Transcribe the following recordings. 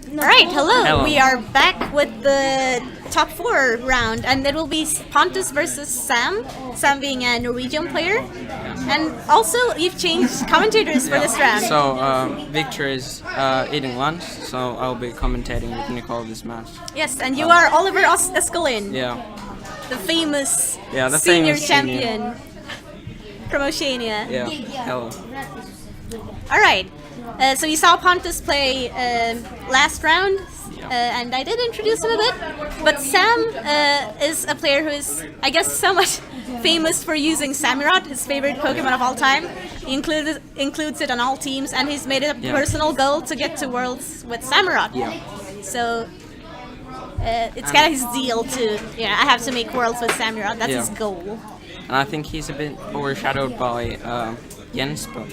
Alright, hello. Hello. We are back with the top 4 round, and it will be Pontus versus Sam. Sam being a Norwegian player. And also, you've changed commentators for this round. So, Victor is eating lunch, so I'll be commentating with Nicole this match. Yes, and you are Oliver Eskelin, Yeah. the famous the senior famous champion from Oceania. Yeah. Hello. Alright, so we saw Pontus play last round, and I did introduce him a bit, but Sam is a player who is, I guess, somewhat famous for using Samurott, his favorite Pokemon of all time. He includes it on all teams, and he's made it a personal goal to get to Worlds with Samurott. Yeah. So it's kind of his deal to, I have to make Worlds with Samurott, that's his goal. And I think he's a bit overshadowed by Jens, but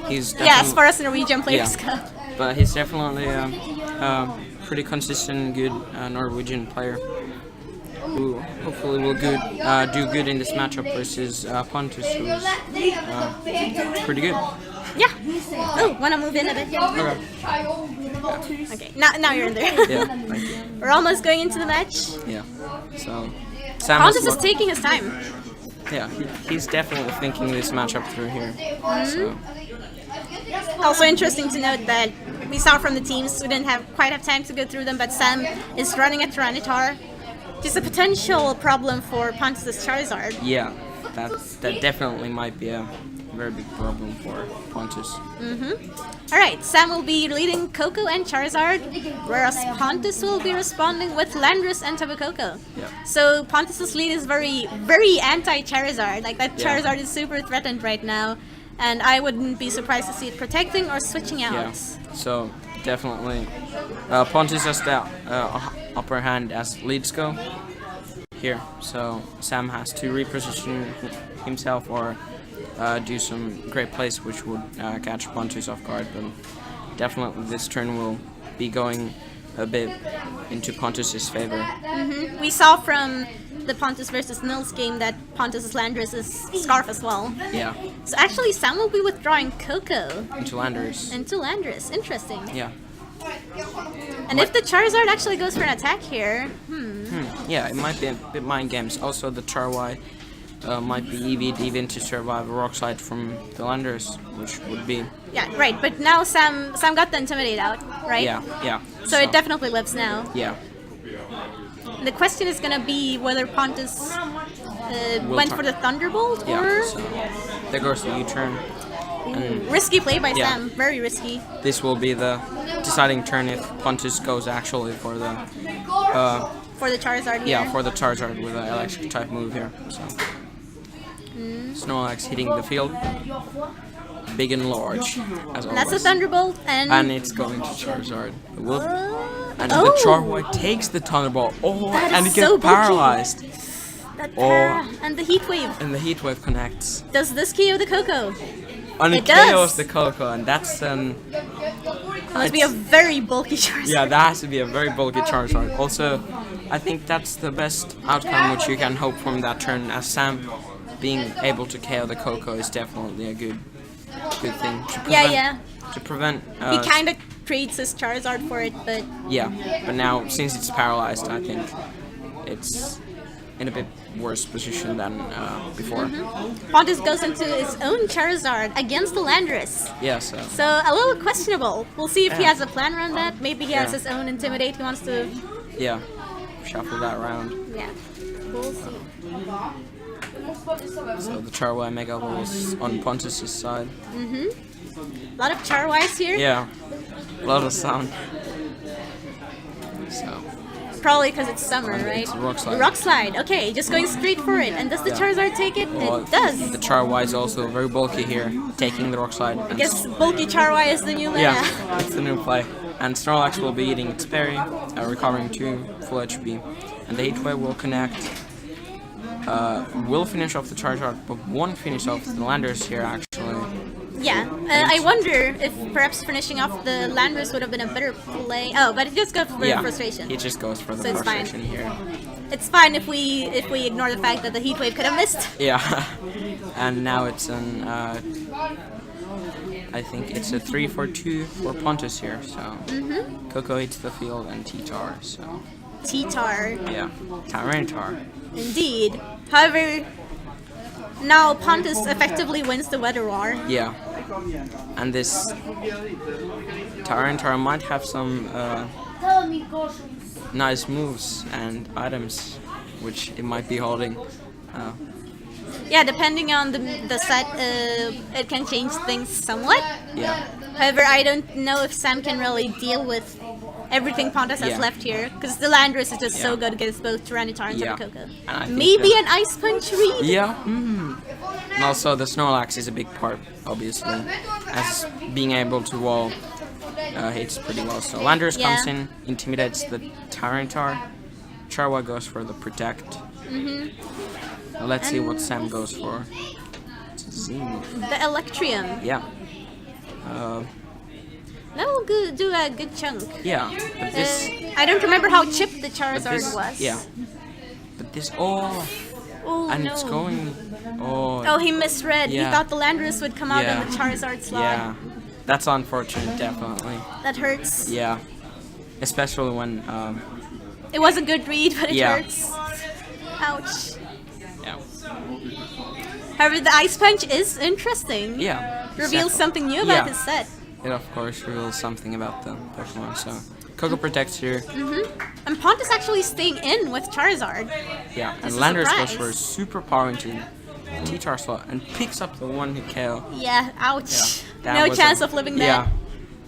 he's definitely, as far as Norwegian players go. But he's definitely a pretty consistent, good Norwegian player who hopefully will do good in this matchup versus Pontus, who's pretty good. Yeah. Oh, wanna move in a bit? Okay. Okay. Now you're in there. Yeah. Thank you. We're almost going into the match. Yeah. So Sam Pontus is taking his time. Yeah, he's definitely thinking this matchup through here. So. Also interesting to note that we saw from the teams, we didn't quite have time to go through them, but Sam is running a Tyranitar. Just a potential problem for Pontus' Charizard. Yeah, that definitely might be a very big problem for Pontus. Alright, Sam will be leading Coco and Charizard, whereas Pontus will be responding with Landorus and Tabacoco. Yeah. So Pontus' lead is very, very anti-Charizard. Like, that Charizard is super threatened right now, and I wouldn't be surprised to see it protecting or switching out. Yeah. So definitely, Pontus has the upper hand as leads go here. So Sam has to reposition himself or do some great plays which would catch Pontus off guard, but definitely this turn will be going a bit into Pontus' favor. We saw from the Pontus versus Nils game that Pontus' Landorus is Scarf as well. Yeah. So actually Sam will be withdrawing Coco Into Landorus. into Landorus. Interesting. Yeah. And if the Charizard actually goes for an attack here, Yeah, it might be a bit mind games. Also, the Charwy might be EV'd even to survive a Rock Slide from the Landorus, which would be... yeah, right. But now Sam got the Intimidate out, right? Yeah. So it definitely lives now. Yeah. The question is gonna be whether Pontus went for the Thunderbolt Yeah. or So there goes the U-turn. And risky play by Yeah. Sam. Very risky. this will be the deciding turn if Pontus goes actually for the... For the Charizard here. yeah, for the Charizard with an electric type move here. So Snorlax hitting the field. Big and large, as And that's a always. Thunderbolt, And it's going to Charizard. And oh. the Charwy takes the Thunderbolt. Oh, That and is it gets so bulky. paralyzed. That Oh. and the Heat Wave. And the Heat Wave connects. Does this KO the Coco? And It it KOs does. the Coco, and that's Must be a very bulky Charizard. yeah, that has to be a very bulky Charizard. Also, I think that's the best outcome which you can hope from that turn, as Sam being able to KO the Coco is definitely a good thing. To prevent, Yeah. To prevent. He kind of trades his Charizard for it, but Yeah, but now since it's paralyzed, I think it's in a bit worse position than before. Pontus goes into his own Charizard against the Landorus. Yeah, so So a little questionable. We'll see if he Yeah. has a plan around that. Maybe he has Yeah. his own Intimidate he wants to... yeah, shuffle that around. Yeah. We'll see. So the Charwy Mega Ball is on Pontus' side. A lot of Charwise here. Yeah, a lot of sound. So Probably because it's summer, And right? it's Rock Slide. Rock Slide. Okay, just going straight for it. And does the Yeah. Charizard take it? well, It does. The Charwy is also very bulky here, taking the Rock Slide. I guess bulky Charwy is the new meta. Yeah, it's the new play. And Snorlax will be eating its berry, recovering to full HP. And the Heat Wave will connect. Will finish off the Charizard, but won't finish off the Landorus here actually. Yeah, I wonder if perhaps finishing off the Landorus would have been a better play. Oh, but it just goes for the frustration. He just goes for the So it's fine. frustration here. It's fine if we ignore the fact that the Heat Wave could have missed. Yeah, and now it's an I think it's a 3-4-2 for Pontus here. So Coco hits the field and T-Tar. So T-Tar. yeah, Tyranitar. Indeed. However, now Pontus effectively wins the Weather War. Yeah, and this Tyranitar might have some nice moves and items, which it might be holding. Yeah, depending on the set, it can change things somewhat. Yeah. However, I don't know if Sam can really deal with everything Pontus has left here, because the Landorus is just so good against both Tyranitar and Tapu Koko. Maybe an Ice Punch read? Yeah. And also the Snorlax is a big part, obviously, as being able to wall hits pretty well. So Landorus comes in, intimidates the Tyranitar. Charwa goes for the Protect. Let's see what Sam goes for. The Electrium. Yeah. That will do a good chunk. Yeah, but this... I don't remember how chipped the Charizard was. Yeah. But this... and it's going... Oh, he misread. He thought the Landorus would come out on the Charizard slot. Yeah. That's unfortunate, definitely. That hurts. Yeah. Especially when... it was a good read, but it hurts. Ouch. Yeah. However, the Ice Punch is interesting. Yeah. Reveals something new about his set. It of course reveals something about the Pokemon, so Coco protects here. And Pontus actually staying in with Charizard. Yeah, and Landorus goes for a super power into T-Tar slot and picks up the one-hit KO. Yeah, ouch. Yeah, no chance of living that. Yeah,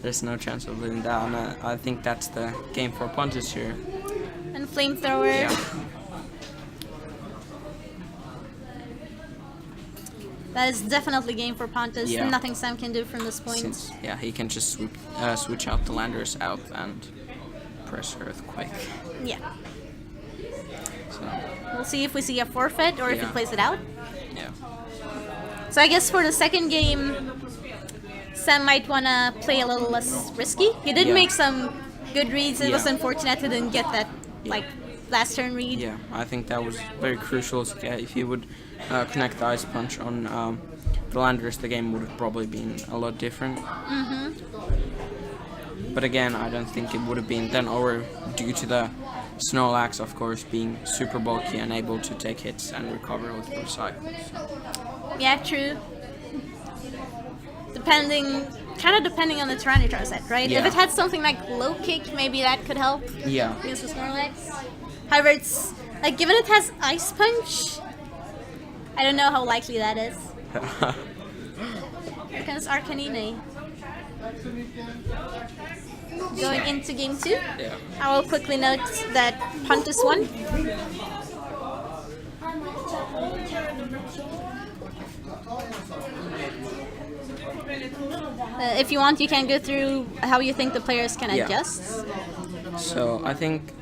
there's no chance of living that, and I think that's the game for Pontus here. And Flamethrower. Yeah. That is definitely game for Pontus. Yeah. Nothing Sam can do from this point. Since, he can just switch out the Landorus out and press Earthquake. Yeah. So we'll see if we see a forfeit or if he plays it out. Yeah. So I guess for the second game, Sam might want to play a little less risky. He did make some good reads. It was unfortunate he didn't get that last turn read. Yeah, I think that was very crucial to get. If he would connect the Ice Punch on the Landorus, the game would have probably been a lot different. But again, I don't think it would have been then over due to the Snorlax, of course, being super bulky and able to take hits and recover with Recycle. Yeah, true. Depending on the Tyranitar set, right? Yeah. If it had something like Low Kick, maybe that could help. Yeah. Against the Snorlax. However, it's like given it has Ice Punch, I don't know how likely that is. Here comes Arcanine. Going into game 2. Yeah. I will quickly note that Pontus won. If you want, you can go through how you think the players can adjust. So I think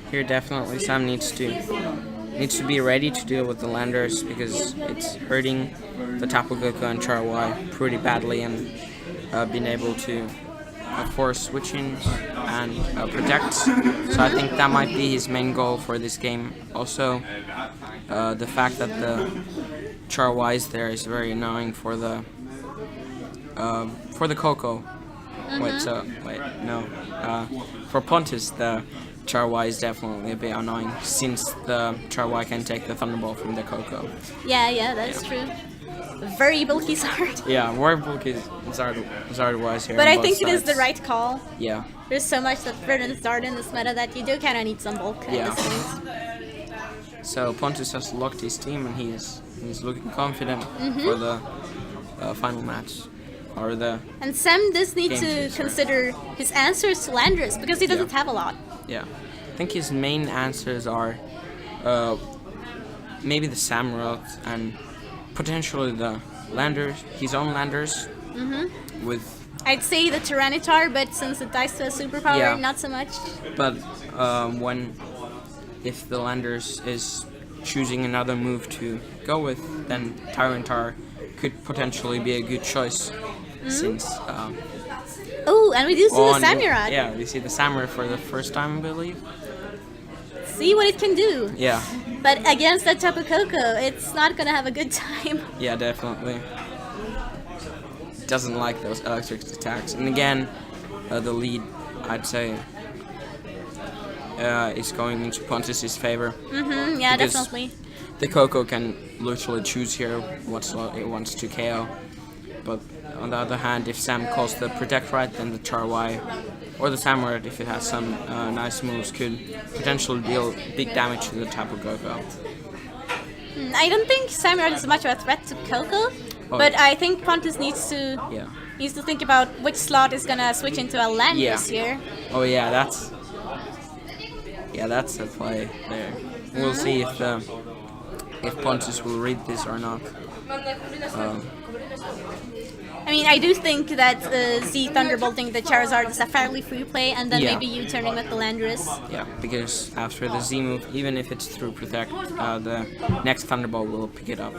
here definitely Sam needs to be ready to deal with the Landorus because it's hurting the Tapu Koko and Charwai pretty badly, and being able to force switching and protect. So I think that might be his main goal for this game. Also, the fact that the Charwai is there is very annoying for the Koko. For Pontus, the Charwai is definitely a bit annoying since the Charwai can take the Thunderbolt from the Koko. Yeah, that's true. Very bulky Zard. Yeah, very bulky Zard-wise here. But I think it is the right call. Yeah. There's so much that verdant Zard in this meta that you do kind of need some bulk at this point. So Pontus has locked his team and he's looking confident for the final match. And Sam does need to consider his answers to Landorus because he doesn't have a lot. Yeah, I think his main answers are maybe the Samurott and potentially the Landorus, his own Landorus. With I'd say the Tyranitar, but since it dies to a superpower, not so much. But if the Landorus is choosing another move to go with, then Tyranitar could potentially be a good choice. Since oh, and we do see the Samurott. Yeah, we see the Samurott for the first time, I believe. See what it can do. Yeah. But against that Tapu Koko, it's not gonna have a good time. Yeah, definitely. doesn't like those electric attacks. And again, the lead, I'd say, is going into Pontus' favor. Yeah, definitely. The Coco can literally choose here what slot it wants to KO. But on the other hand, if Sam calls the Protect right, then the Char Y or the Samurai, if it has some nice moves, could potentially deal big damage to the Tapu Koko. I don't think Samurai is much of a threat to Coco, but I think Pontus needs to think about which slot is gonna switch into a Landorus here. Oh yeah, that's a play there. We'll see if Pontus will read this or not. I mean, I do think that Z Thunderbolting the Charizard is a fairly free play, and then maybe you turning with the Landorus. Yeah, because after the Z move, even if it's through Protect, the next Thunderbolt will pick it up.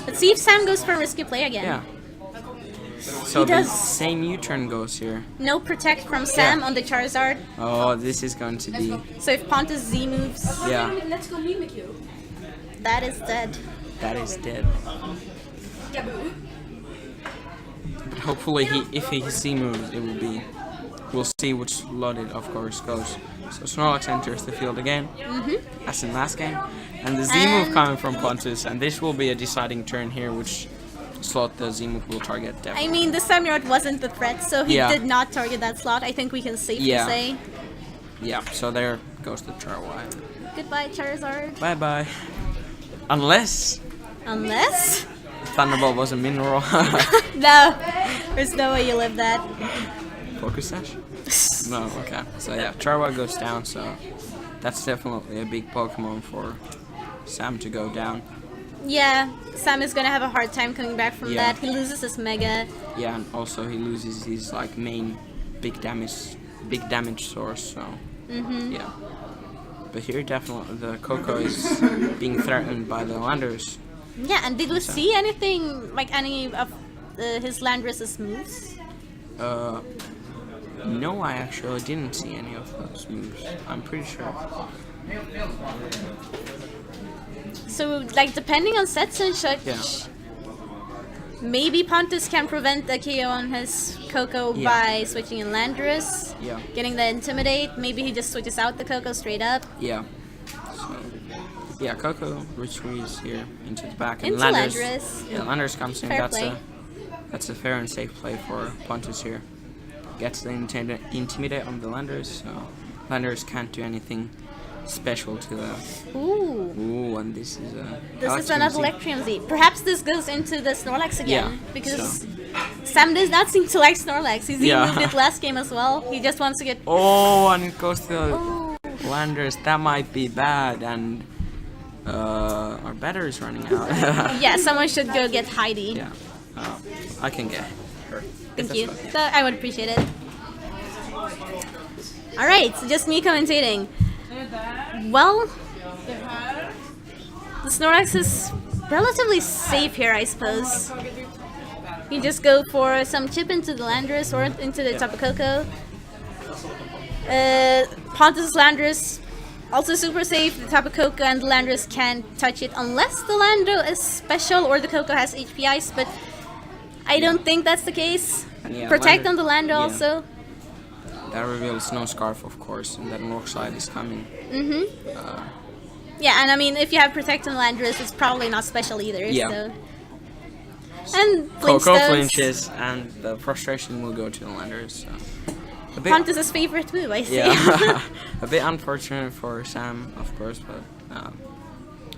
Let's see if Sam goes for a risky play again. Yeah. So the same U-turn goes here. No Protect from Sam on the Charizard. Oh, this is going to be... So if Pontus Z moves... Yeah. That is dead. That is dead. But hopefully, if he Z moves, it will be... We'll see which slot it, of course, goes. So Snorlax enters the field again, as in last game. And the Z move coming from Pontus, and this will be a deciding turn here, which slot the Z move will target, definitely. I mean, the Samurott wasn't the threat, so he did not target that slot. I think we can safely say. Yeah, so there goes the Char Y. Goodbye, Charizard. Bye-bye. Unless... Thunderbolt was a mineral. No, there's no way you live that. Focus Sash? No, okay. So yeah, Char Y goes down, so that's definitely a big Pokemon for Sam to go down. Yeah, Sam is gonna have a hard time coming back from that. He loses his Mega. Yeah, and also he loses his like main big damage source. So yeah. But here definitely the Coco is being threatened by the Landorus. Yeah, and did we see anything like any of his Landorus's moves? No, I actually didn't see any of those moves. I'm pretty sure. So, like, depending on sets and such, maybe Pontus can prevent the KO on his Coco by switching in Landorus, getting the Intimidate. Maybe he just switches out the Coco straight up. Yeah. So, yeah, Coco retreats here into the back. And into Landorus. Yeah, Landorus comes in. That's a fair and safe play for Pontus here. Gets the Intimidate on the Landorus, so Landorus can't do anything special to the... Ooh, and this is a... This is another Electrium Z. Perhaps this goes into the Snorlax again, because Sam does not seem to like Snorlax. He moved it last game as well. He just wants to get... Oh, and it goes to Landorus. That might be bad, and our battery is running out. Yeah, someone should go get Heidi. Yeah, I can get her. Thank you. So I would appreciate it. Alright, so just me commentating. Well, the Snorlax is relatively safe here, I suppose. You just go for some chip into the Landorus or into the Tapu Koko. Pontus' Landorus also super safe. The Tapu Koko and the Landorus can't touch it unless the Lando is special or the Koko has HP Ice, but I don't think that's the case. Protect on the Lando also. That reveals Snow Scarf, of course, and then Rock Slide is coming. Yeah, and I mean, if you have Protect on Landorus, it's probably not special either. Yeah. So. And Coco flinches, and the frustration will go to the Landorus. So. Pontus' favorite move, I see. Yeah, a bit unfortunate for Sam, of course, but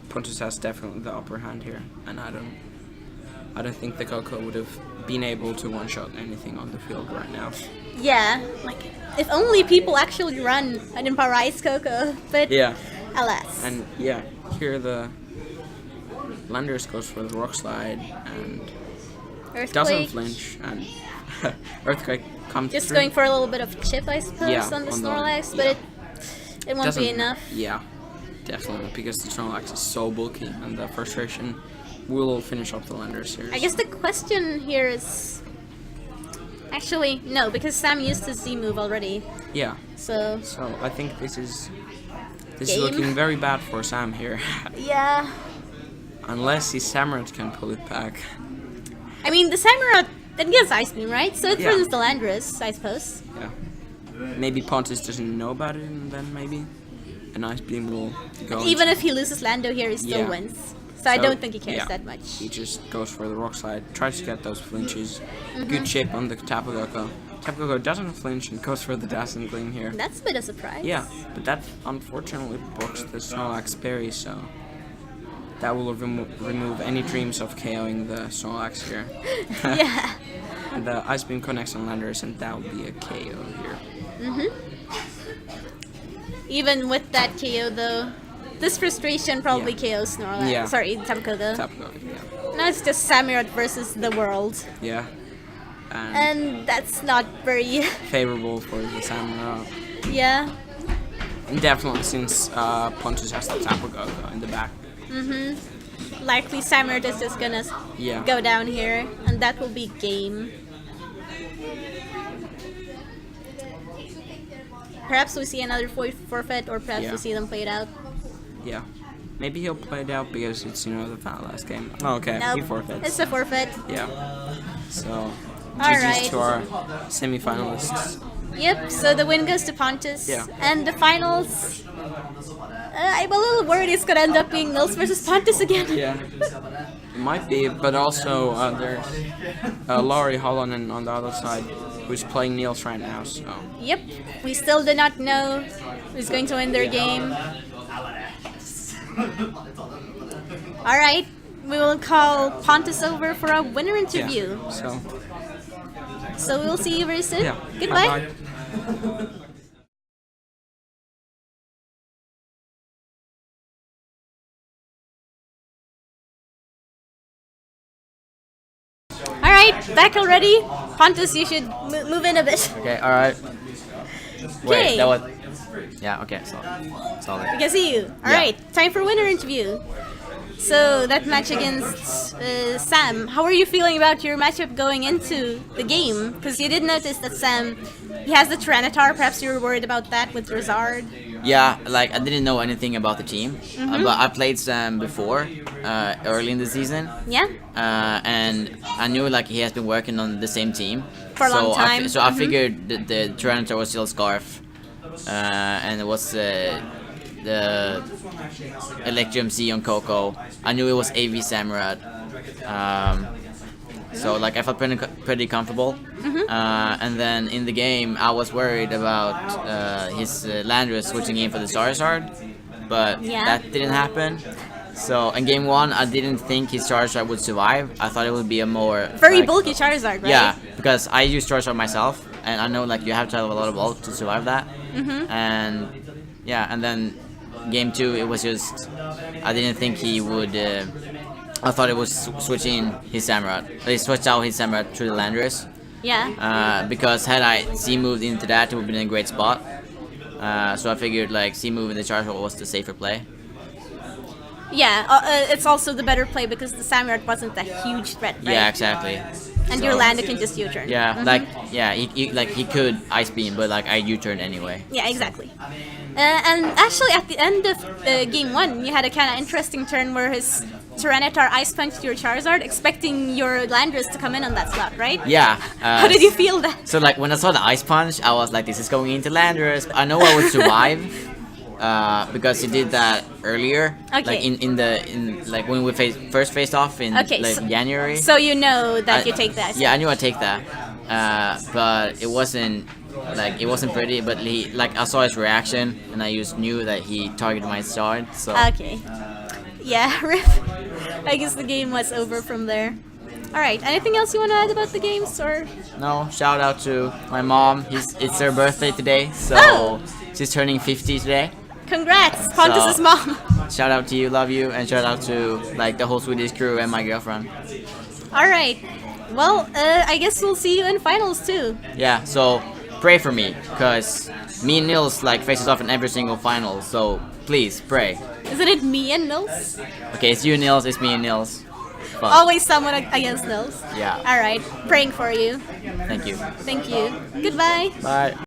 Pontus has definitely the upper hand here, and I don't think the Coco would have been able to one-shot anything on the field right now. Yeah, like, if only people actually run an Empower Ice Coco, but alas. And yeah, here the Landorus goes for the Rock Slide and doesn't flinch, and Earthquake comes just through. Going for a little bit of chip, I suppose, on the Snorlax, but it won't be enough. Yeah, definitely, because the Snorlax is so bulky, and the frustration will finish off the Landorus here. I guess the question here is... Actually, no, because Sam used his Z move already. Yeah. So I think this is looking very bad for Sam here. Yeah. Unless his Samurott can pull it back. I mean, the Samurott then gets Ice Beam, right? So it Yeah. throws the Landorus, I suppose. Yeah. Maybe Pontus doesn't know about it, and then maybe an Ice Beam will go. Even if he loses Lando here, he still Yeah. wins. So I don't think he cares yeah. that much. He just goes for the rock slide, tries to get those flinches. Mm-hmm. Good chip on the Tapu Koko. Tapu Koko doesn't flinch and goes for the Dazzling Gleam here. That's a bit of a surprise. Yeah, but that unfortunately blocks the Snorlax berry, so that will remove any dreams of KOing the Snorlax here. Yeah. And the Ice Beam connects on Landorus, and that will be a KO here. Even with that KO though, this frustration probably KOs Snorlax. Yeah. Sorry, Tapu Koko. Tapu Koko, yeah. Now it's just Samurott versus the world. Yeah. And that's not very... favorable for the Samurai. yeah. And definitely since Pontus has the Tapu Koko in the back. Likely Samurott is just gonna Yeah. go down here, and that will be game. Perhaps we see another forfeit, or perhaps Yeah. we see them play it out. Yeah. Maybe he'll play it out because it's, the final last game. Oh, okay, he Nope, forfeits. it's a forfeit. Yeah. So, Alright. GG's to our semi-finalists. Yep, so the win goes to Pontus. Yeah. And the finals... I'm a little worried it's gonna end up being Nils versus Pontus again. Yeah. It might be, but also there's Laurie Hollonen on the other side who's playing Niels right now, so... Yep, we still do not know who's going to win their game. Alright, we will call Pontus over for a winner interview. Yeah, So we'll see you very soon. yeah. Goodbye. Bye-bye. Alright, back already. Pontus, you should move in a bit. Okay, alright. Okay. Wait, that was... Yeah, okay, solid. We can see you. Alright, time for winner interview. So that match against Sam, how are you feeling about your matchup going into the game? Because you did notice that Sam, he has the Tyranitar. Perhaps you were worried about that with Rizard. Yeah, like, I didn't know anything about the team, but I played Sam before, early in the season. Yeah? And I knew, like, he has been working on the same team. For a long time. So I figured that the Tyranitar was still Scarf, and it was the Electrum C on Coco. I knew it was AV Samurott. So like I felt pretty comfortable. And then in the game I was worried about his Landorus switching in for the Charizard, but Yeah. that didn't happen. So in game 1 I didn't think his Charizard would survive. I thought it would be a more Very like, bulky Charizard, right? yeah, because I use Charizard myself, and I know like you have to have a lot of bulk to survive that. And yeah, and then game 2 it was just I didn't think he would. I thought it was switching his Samurott. He switched out his Samurott through the Landorus. Yeah. Because had I C moved into that, it would have been in a great spot. So I figured like C move in the Charizard was the safer play. Yeah, it's also the better play because the Samurott wasn't a huge threat, right? Yeah, exactly. And So- your Lando can just U-turn. Yeah, like he could Ice Beam, but like I U-turned anyway. Yeah, exactly. And actually, at the end of game 1, you had a kind of interesting turn where his Tyranitar Ice punched your Charizard, expecting your Landorus to come in on that slot, right? Yeah. How did you feel that? So like when I saw the Ice Punch, I was like, this is going into Landorus. I know I would survive. Because he did that earlier, Okay. like in like when we first faced off in Okay, like so- January. So you know that I- you take that. Yeah, I knew I'd take that, but it wasn't pretty. But I saw his reaction, and I just knew that he targeted my side. So Okay. Yeah, rip. I guess the game was over from there. Alright, anything else you want to add about the games, or? no, shout out to my mom. It's her birthday today, so Oh. she's turning 50 today. Congrats, Pontus's So- mom. Shout out to you, love you, and shout out to like the whole Swedish crew and my girlfriend. Alright. Well, I guess we'll see you in finals too. Yeah, so pray for me, because me and Nils like faces off in every single final, so please pray. Isn't it me and Nils? Okay, it's you Nils, it's me and Nils. Fun. Always someone against Nils. Yeah. Alright, praying for you. Thank you. Thank you. Goodbye. Bye.